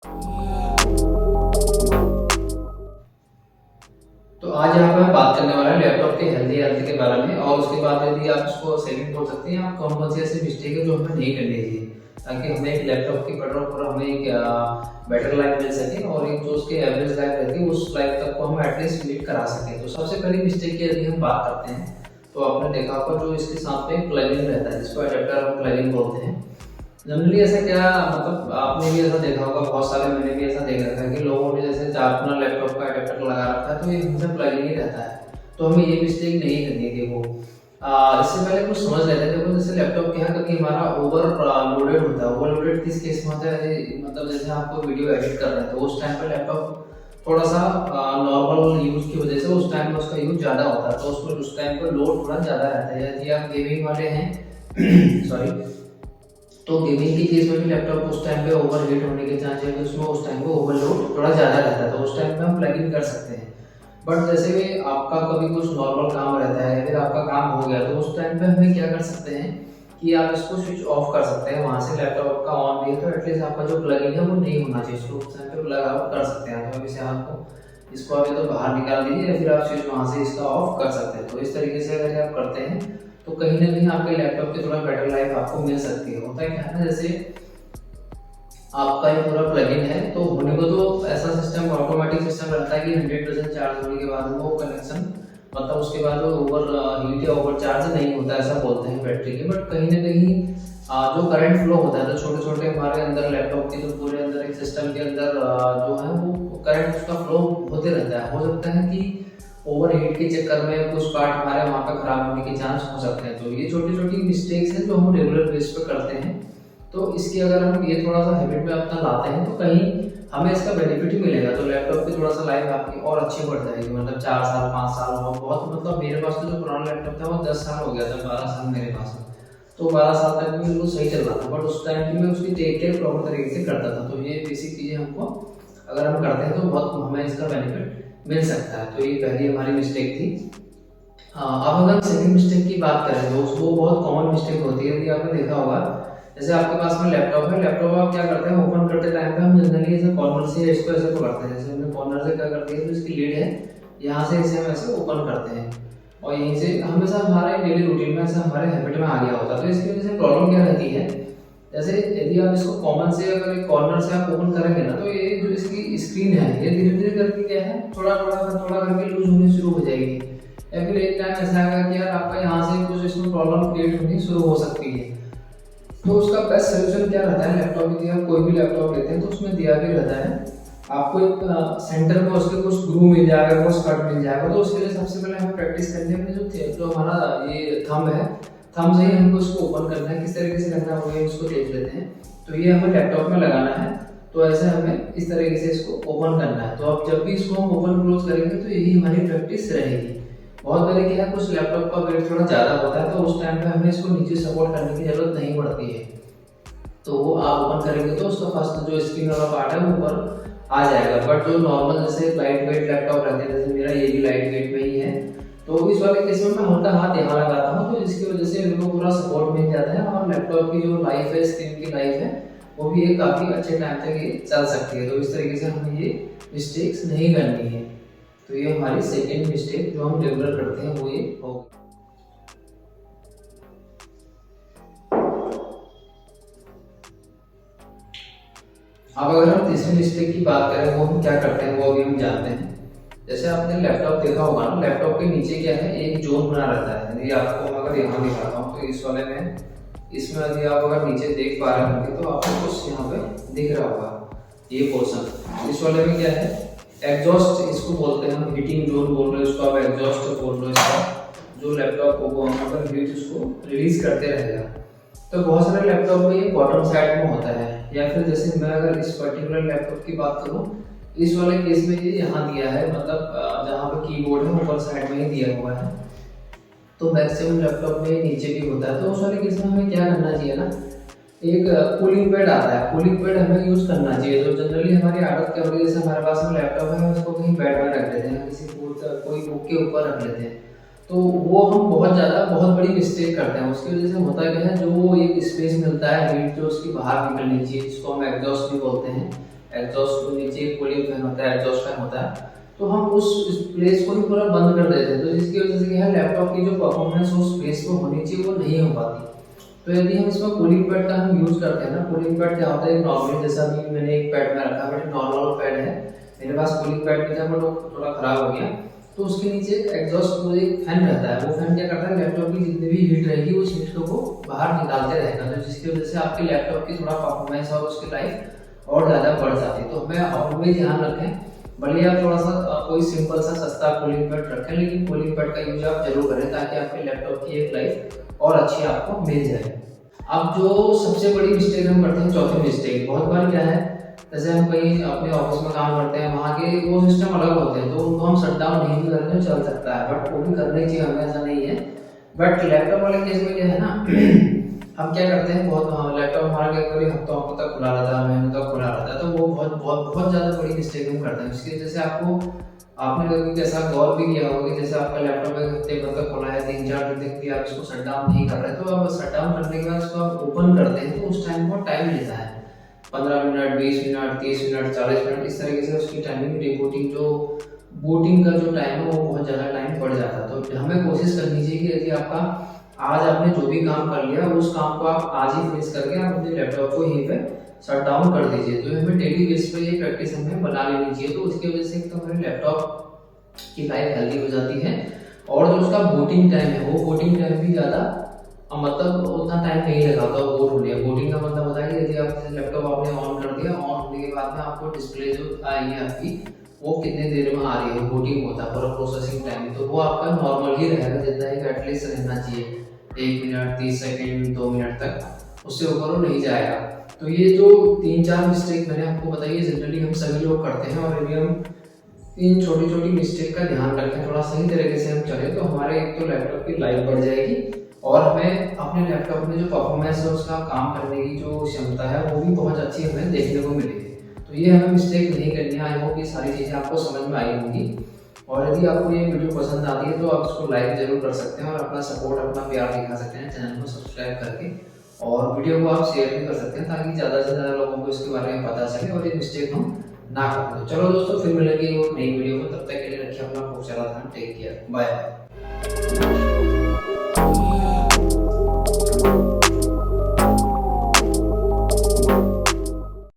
तो आज यहाँ पे मैं बात करने वाला है लैपटॉप के हेल्दी हेल्थ के बारे में, और उसके बाद यदि आप इसको सेविंग बोल सकते हैं, आप कौन कौन सी ऐसी मिस्टेक है जो हमें नहीं करनी चाहिए ताकि हमें एक लैपटॉप की पकड़ पर हमें एक बेटर लाइफ मिल सके, और एक जो उसके एवरेज लाइफ रहती है उस लाइफ तक को हम एटलीस्ट मीट करा सकें। तो सबसे पहली मिस्टेक की यदि हम बात करते हैं तो आपने देखा होगा जो इसके साथ में प्लगइन रहता है जिसको एडेप्टर हम प्लगइन बोलते हैं। जनरली ऐसा क्या, मतलब आपने भी ऐसा देखा होगा, बहुत सारे मैंने भी ऐसा देख रखा है कि लोगों ने जैसे अपना लैपटॉप का अडेप्टर लगा रखा है तो ये हमेशा प्लग इन ही रहता है। तो हमें ये मिस्टेक नहीं करनी थी। वो इससे पहले कुछ समझ लेते थे। देखो जैसे लैपटॉप क्या है कि हमारा ओवर लोडेड होता है। ओवर लोडेड किस केस में होता है, मतलब जैसे आपको वीडियो एडिट कर रहे हैं तो उस टाइम पर लैपटॉप थोड़ा सा नॉर्मल यूज की वजह से उस टाइम में उसका यूज ज़्यादा होता है, तो उसको उस टाइम पर लोड थोड़ा ज़्यादा रहता है। यदि आप गेमिंग वाले हैं सॉरी, तो गेमिंग के केस में भी लैपटॉप उस टाइम पे ओवर हीट होने के चांस है, तो उसमें उस टाइम पे ओवरलोड थोड़ा ज़्यादा रहता है, तो उस टाइम पे हम प्लग इन कर सकते हैं। बट जैसे भी आपका कभी कुछ नॉर्मल काम रहता है, फिर आपका काम हो गया, तो उस टाइम पे हमें क्या कर सकते हैं कि आप इसको स्विच ऑफ कर सकते हैं। वहाँ से लैपटॉप का ऑन भी है तो एटलीस्ट आपका जो प्लग इन है वो नहीं होना चाहिए, इसको उस टाइम पे प्लग आउट कर सकते हैं। तो अभी से आपको इसको अभी तो बाहर निकाल दीजिए या फिर आप स्विच वहाँ से इसका ऑफ कर सकते हैं। तो इस तरीके से अगर आप करते हैं तो कहीं ना कहीं आपके लैपटॉप की थोड़ा बेटर लाइफ आपको मिल सकती है। होता है क्या है ना, जैसे आपका ये पूरा प्लगइन है तो होने को तो ऐसा सिस्टम ऑटोमेटिक सिस्टम रहता है कि 100% चार्ज होने के बाद वो कनेक्शन, मतलब उसके बाद वो ओवर हीट या ओवर चार्ज नहीं होता, ऐसा बोलते हैं बैटरी के। बट कहीं ना कहीं जो करंट फ्लो होता है, तो छोटे छोटे हमारे अंदर लैपटॉप के जो पूरे अंदर एक सिस्टम के अंदर जो है वो करंट उसका फ्लो होते रहता है। हो सकता है कि ओवर हीट के चक्कर में कुछ पार्ट हमारे वहाँ पे खराब होने के चांस हो सकते हैं। तो ये छोटी छोटी मिस्टेक्स हैं जो हम रेगुलर बेस पे करते हैं। तो इसकी अगर हम ये थोड़ा सा हैबिट में अपना लाते हैं तो कहीं हमें इसका बेनिफिट ही मिलेगा। तो लैपटॉप की थोड़ा सा लाइफ आपकी और अच्छी बढ़ जाएगी, मतलब 4 साल 5 साल हो बहुत, मतलब मेरे पास तो जो पुराना लैपटॉप था वो 10 साल हो गया था, 12 साल मेरे पास है। तो 12 साल तक भी बिल्कुल सही चल रहा था, बट उस टाइम की मैं उसकी टेक केयर प्रॉपर तरीके से करता था। तो ये बेसिक चीज़ें हमको अगर हम करते हैं तो बहुत हमें इसका बेनिफिट मिल सकता है। तो ये पहली हमारी मिस्टेक थी। अब अगर सेकंड मिस्टेक की बात करें तो वो बहुत कॉमन मिस्टेक होती है। यदि आपने देखा होगा, जैसे आपके पास में लैपटॉप है, लैपटॉप आप क्या करते हैं ओपन करते टाइम पे हम जनरली ऐसे कॉर्नर से इसको ऐसे पकड़ते हैं, जैसे हमने कॉर्नर से क्या करते हैं, तो इसकी लीड है यहाँ से इसे हम ऐसे ओपन करते हैं, और यहीं से हमेशा हमारे डेली रूटीन में ऐसा हमारे हैबिट में आ गया होता है। तो इसकी वजह से प्रॉब्लम क्या रहती है, जैसे यदि आप इसको कॉमन से अगर एक कॉर्नर से आप ओपन करेंगे ना, तो ये जो इसकी स्क्रीन है ये धीरे धीरे करके क्या है थोड़ा करके लूज होनी शुरू हो जाएगी, या फिर एक टाइम ऐसा आएगा कि यार आपका यहाँ से कुछ इसमें प्रॉब्लम क्रिएट होनी शुरू हो सकती है। तो उसका बेस्ट सोल्यूशन क्या रहता है, लैपटॉप यदि आप कोई भी लैपटॉप लेते हैं तो उसमें दिया भी रहता है आपको एक सेंटर में उसके कुछ ग्रू मिल जाएगा, कुछ कट मिल जाएगा। तो उसके लिए सबसे पहले हमें प्रैक्टिस करनी है, अपने जो हमारा ये थंब है, थंब से ही हमको इसको ओपन करना है। किस तरीके से करना है वो इसको देख लेते हैं। तो ये हमें लैपटॉप में लगाना है, तो ऐसे हमें इस तरीके से इसको ओपन करना है। तो अब जब भी इसको हम ओपन क्लोज करेंगे तो यही हमारी प्रैक्टिस रहेगी। बहुत बार क्या है, कुछ लैपटॉप का वेट थोड़ा ज़्यादा होता है तो उस टाइम पे हमें इसको नीचे सपोर्ट करने की जरूरत नहीं पड़ती है। तो वो आप ओपन करेंगे तो उसका फर्स्ट जो स्क्रीन वाला पार्ट है वो ऊपर आ जाएगा। बट जो नॉर्मल जैसे लाइट वेट लैपटॉप रहते हैं, जैसे मेरा ये भी लाइट वेट में ही है, तो इस वाले केस में मैं हल्का हाथ यहाँ लगाता हूँ, तो इसकी वजह से मेरे को पूरा सपोर्ट मिल जाता है, और लैपटॉप की जो लाइफ है, स्क्रीन की लाइफ है, वो भी एक काफ़ी अच्छे टाइम तक ये चल सकती है। तो इस तरीके से हमें ये मिस्टेक्स नहीं करनी है। तो ये हमारी सेकेंड मिस्टेक जो हम रेगुलर करते हैं वो ये हो। अब अगर हम तीसरी मिस्टेक की बात करें, वो हम क्या करते हैं वो अभी हम जानते हैं। जैसे आपने लैपटॉप देखा होगा ना, लैपटॉप के नीचे क्या है, एक जोन बना रहता है। यदि आपको अगर यहाँ दिखाता हूँ तो इस वाले में, इसमें यदि आप अगर नीचे देख पा रहे होंगे तो आपको कुछ यहाँ पे दिख रहा होगा ये पोर्शन। इस वाले में क्या है, एग्जॉस्ट इसको बोलते हैं हम, हीटिंग जोन बोल रहे हैं उसको, आप एग्जॉस्ट बोल रहे हो इसका। जो लैपटॉप को अगर हीट उसको रिलीज करते रहेगा। तो बहुत सारे लैपटॉप में ये बॉटम साइड में होता है, या फिर जैसे मैं अगर इस पर्टिकुलर लैपटॉप की बात करूँ, इस वाले केस में ये यहाँ दिया है, मतलब जहाँ पे कीबोर्ड है ऊपर साइड में ही दिया हुआ है। तो मैक्सिमम लैपटॉप में नीचे भी होता है। तो उस वाले केस में हमें क्या करना चाहिए ना, एक कूलिंग पैड आता है, कूलिंग पैड हमें यूज करना चाहिए। तो जनरली हमारी आदत क्या होती है, जैसे हमारे पास में लैपटॉप है, हम उसको कहीं बेड में रख लेते हैं, किसी कोई बुक के ऊपर रख लेते हैं। तो वो हम बहुत बड़ी मिस्टेक करते हैं। उसकी वजह से होता क्या है, जो वो एक स्पेस मिलता है हीट जो उसकी बाहर निकलनी चाहिए, जिसको हम एग्जॉस्ट भी बोलते हैं, एग्जॉस्ट के नीचे कूलिंग फैन होता है, एग्जॉस्ट फैन होता है, तो हम उस प्लेस को भी पूरा बंद कर देते हैं, तो जिसकी वजह से क्या है लैपटॉप की जो परफॉर्मेंस उस प्लेस पे होनी चाहिए वो नहीं हो पाती। तो यदि हम इसमें कूलिंग पैड का हम यूज करते हैं ना, कूलिंग पैड क्या होता है नॉर्मली, जैसा अभी मैंने एक पैड में रखा है, नॉर्मल पैड है, मेरे पास कूलिंग पैड भी था बट वो थोड़ा खराब हो गया, तो उसके नीचे एक एग्जॉस्ट एक फैन रहता है, वो फैन क्या करता है लैपटॉप की जितनी भी हीट रहेगी उस हीट को वो बाहर निकालते रहेगा, तो जिसकी वजह से आपके लैपटॉप की थोड़ा परफॉर्मेंस और उसकी लाइफ और ज़्यादा बढ़ जाती है। तो हमें और भी ध्यान रखें, भले आप थोड़ा सा कोई सिंपल सा सस्ता कूलिंग पैड रखें, लेकिन कूलिंग पैड का यूज आप जरूर करें ताकि आपके लैपटॉप की एक लाइफ और अच्छी आपको मिल जाए। अब जो सबसे बड़ी मिस्टेक हम करते हैं, चौथी मिस्टेक, बहुत बार क्या है जैसे हम कहीं अपने ऑफिस में काम करते हैं, वहाँ के वो सिस्टम अलग होते हैं, तो उनको हम शट डाउन नहीं भी करें तो चल सकता है, बट वो भी करना चाहिए, हमें ऐसा नहीं है। बट लैपटॉप वाले केस में क्या है ना हम क्या करते हैं, बहुत लैपटॉप हमारा क्या कभी हफ्तों तक खुला रहता है, महीनों तक खुला रहता है, तो वो बहुत बहुत बहुत ज़्यादा बड़ी मिस्टेक हम करते हैं। इसकी वजह से आपने कभी कैसा गौर भी किया होगा कि जैसे आपका लैपटॉप एक हफ्ते भर तक खुला है, 3-4 दिन तक भी आप इसको शट डाउन नहीं कर रहे, तो आप शट डाउन करने के बाद इसको आप ओपन करते हैं तो उस टाइम को टाइम लेता है 15 मिनट, 20 मिनट, 30 मिनट, 40 मिनट, इस तरीके से उसकी टाइमिंग रिबूटिंग जो बूटिंग का जो टाइम है वो बहुत ज़्यादा टाइम बढ़ जाता है। तो हमें कोशिश करनी चाहिए कि यदि आपका आज आपने जो भी काम कर लिया उस काम को आप आज ही फिनिश करके आप अपने लैपटॉप को यहीं पे शट डाउन कर दीजिए। तो हमें डेली बेस पे ये प्रैक्टिस हमें बना लेनी चाहिए, तो उसकी वजह से तो हमारे लैपटॉप की लाइफ हेल्दी हो जाती है और जो उसका बूटिंग टाइम है वो बूटिंग टाइम भी ज़्यादा मतलब उतना टाइम नहीं लगाता बूट होने। बूटिंग का मतलब होता है कि यदि आप लैपटॉप आपने ऑन कर दिया, ऑन होने के बाद में आपको डिस्प्ले जो आई है आपकी वो कितने देर में आ रही है, बूटिंग होता है पूरा प्रोसेसिंग टाइम, तो वो आपका नॉर्मल ही रहेगा जितना एक एटलीस्ट रहना चाहिए, 1 मिनट 30 सेकेंड 2 मिनट तक, उससे ऊपर वो नहीं जाएगा। तो ये जो 3-4 मिस्टेक मैंने आपको बताई है जनरली हम सभी लोग करते हैं, और यदि हम इन छोटी छोटी मिस्टेक का ध्यान रखें, थोड़ा सही तरीके से हम चले, तो हमारे एक तो लैपटॉप की लाइफ बढ़ जाएगी और हमें अपने लैपटॉप में जो परफॉर्मेंस है उसका काम करने की जो क्षमता है वो भी बहुत अच्छी हमें देखने को मिलेगी। तो ये हमें मिस्टेक नहीं करनी है। आई होप ये सारी चीज़ें आपको समझ में आई होंगी, और यदि आपको ये वीडियो पसंद आती है तो आप उसको लाइक जरूर कर सकते हैं और अपना सपोर्ट अपना प्यार दिखा सकते हैं चैनल को सब्सक्राइब करके, और वीडियो को आप शेयर भी कर सकते हैं ताकि ज़्यादा से ज़्यादा लोगों को इसके बारे में पता चले और ये मिस्टेक हम ना करें। तो चलो दोस्तों फिर मिलेंगे एक नई वीडियो में, तब तक के लिए रखिए अपना बहुत सारा ध्यान, टेक केयर, बाय।